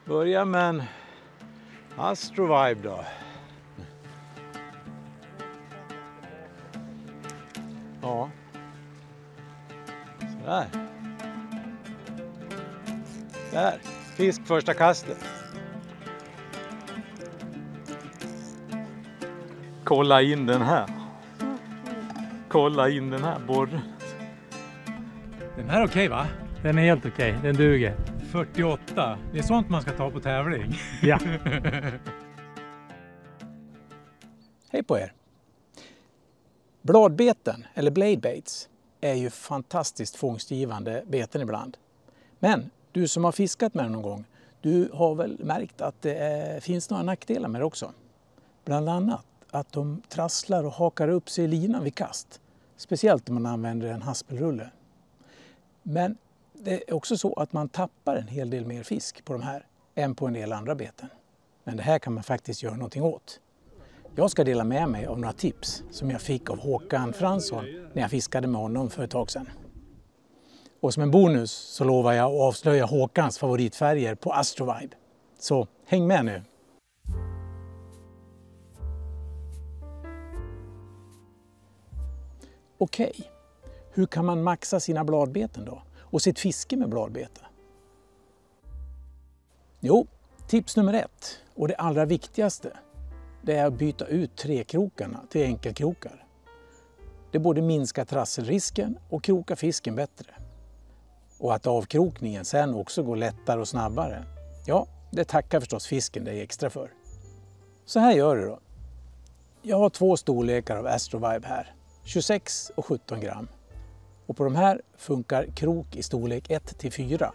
Börja med en Astrovibe då. Ja. Sådär. Där. Fisk första kastet. Kolla in den här. Kolla in den här borren. Den här är okej, va? Den är helt okej, den duger. 48. Det är sånt man ska ta på tävling. Ja. Hej på er! Bladbeten, eller bladebaits, är ju fantastiskt fångstgivande beten ibland. Men du som har fiskat med dem någon gång, du har väl märkt att det finns några nackdelar med det också. Bland annat att de trasslar och hakar upp sig i linan vid kast. Speciellt om man använder en haspelrulle. Men det är också så att man tappar en hel del mer fisk på de här än på en del andra beten. Men det här kan man faktiskt göra någonting åt. Jag ska dela med mig av några tips som jag fick av Håkan Fransson när jag fiskade med honom för ett tag sedan. Och som en bonus så lovar jag att avslöja Håkans favoritfärger på Astrovibe. Så häng med nu! Okej, hur kan man maxa sina bladbeten då? Och sitt fiske med bladbete? Jo, tips nummer 1 och det allra viktigaste, det är att byta ut trekrokarna till enkelkrokar. Det både minskar trasselrisken och krokar fisken bättre. Och att avkrokningen sen också går lättare och snabbare, ja, det tackar förstås fisken dig extra för. Så här gör du då. Jag har 2 storlekar av Astrovibe här, 26 och 17 gram. Och på de här funkar krok i storlek 1-4,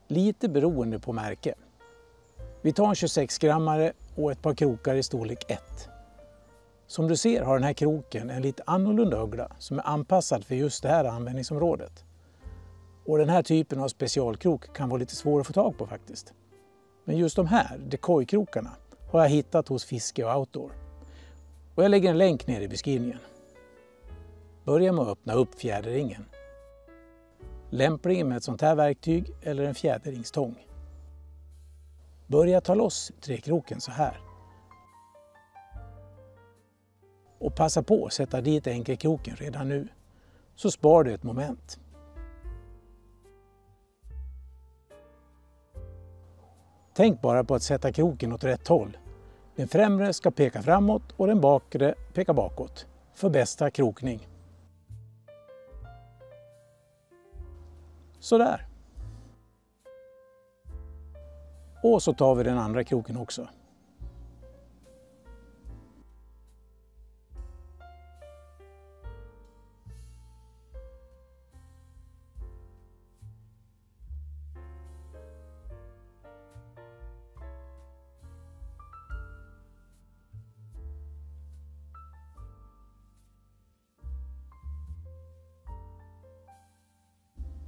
lite beroende på märke. Vi tar en 26-grammare och ett par krokar i storlek 1. Som du ser har den här kroken en lite annorlunda ögla som är anpassad för just det här användningsområdet. Och den här typen av specialkrok kan vara lite svår att få tag på faktiskt. Men just de här decoy-krokarna har jag hittat hos Fiske och Outdoor. Och jag lägger en länk ner i beskrivningen. Börja med att öppna upp fjäderringen. Lämpligen med ett sånt här verktyg eller en fjäderringstång. Börja ta loss trekroken så här. Och passa på att sätta dit enkelkroken redan nu. Så spar du ett moment. Tänk bara på att sätta kroken åt rätt håll. Den främre ska peka framåt och den bakre peka bakåt. För bästa krokning. Sådär. Och så tar vi den andra kroken också.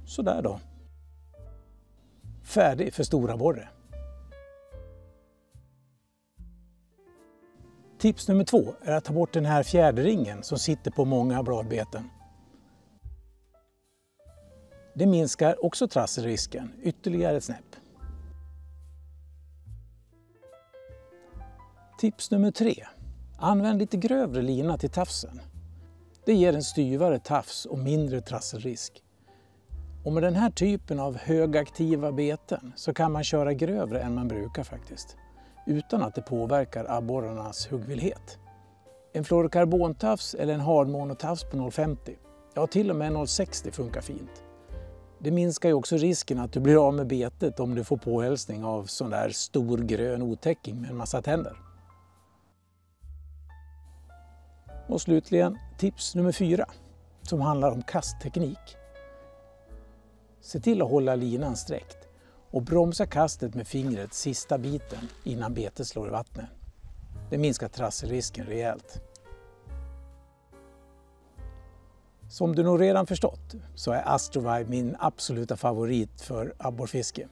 Sådär då. Färdig för stora borre. Tips nummer 2 är att ta bort den här fjäderringen som sitter på många bladbeten. Det minskar också trasselrisken ytterligare ett snäpp. Tips nummer 3. Använd lite grövre lina till tafsen. Det ger en styvare tafs och mindre trasselrisk. Och med den här typen av högaktiva beten så kan man köra grövre än man brukar faktiskt. Utan att det påverkar abborrarnas huggvillighet. En fluorokarbontafs eller en hardmonotafs på 0,50, ja till och med 0,60 funkar fint. Det minskar ju också risken att du blir av med betet om du får påhälsning av sån där stor grön otäcking med en massa tänder. Och slutligen tips nummer 4 som handlar om kastteknik. Se till att hålla linan sträckt och bromsa kastet med fingret sista biten innan betet slår i vattnet. Det minskar trasselrisken rejält. Som du nog redan förstått så är Astrovibe min absoluta favorit för abborrfiske.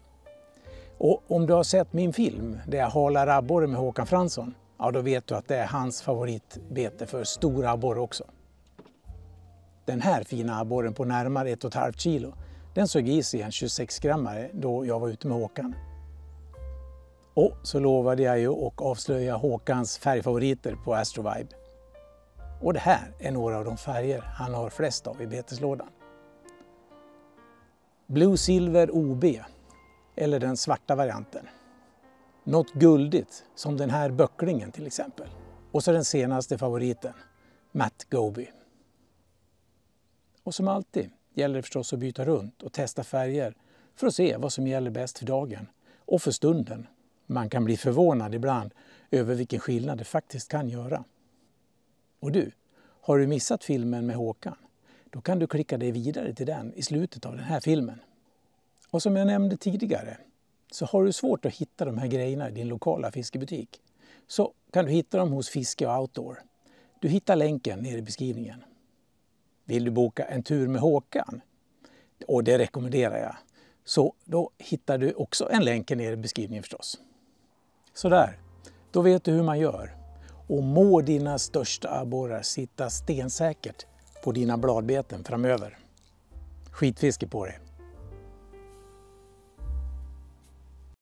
Och om du har sett min film där jag halar abborre med Håkan Fransson, ja då vet du att det är hans favoritbete för stora abborre också. Den här fina abborren på närmare 1,5 kilo, den såg i sig en 26-grammare då jag var ute med Håkan. Och så lovade jag ju att avslöja Håkans färgfavoriter på Astrovibe. Och det här är några av de färger han har flest av i beteslådan. Blue Silver OB, eller den svarta varianten. Något guldigt, som den här böcklingen till exempel. Och så den senaste favoriten, Matte Gobi. Och som alltid gäller det förstås att byta runt och testa färger för att se vad som gäller bäst för dagen och för stunden. Man kan bli förvånad ibland över vilken skillnad det faktiskt kan göra. Och du, har du missat filmen med Håkan? Då kan du klicka dig vidare till den i slutet av den här filmen. Och som jag nämnde tidigare, så har du svårt att hitta de här grejerna i din lokala fiskebutik, så kan du hitta dem hos Fiske och Outdoor. Du hittar länken nere i beskrivningen. Vill du boka en tur med Håkan? Och det rekommenderar jag. Så då hittar du också en länk nere i beskrivningen förstås. Sådär, då vet du hur man gör. Och må dina största abborrar sitta stensäkert på dina bladbeten framöver. Skitfiske på dig!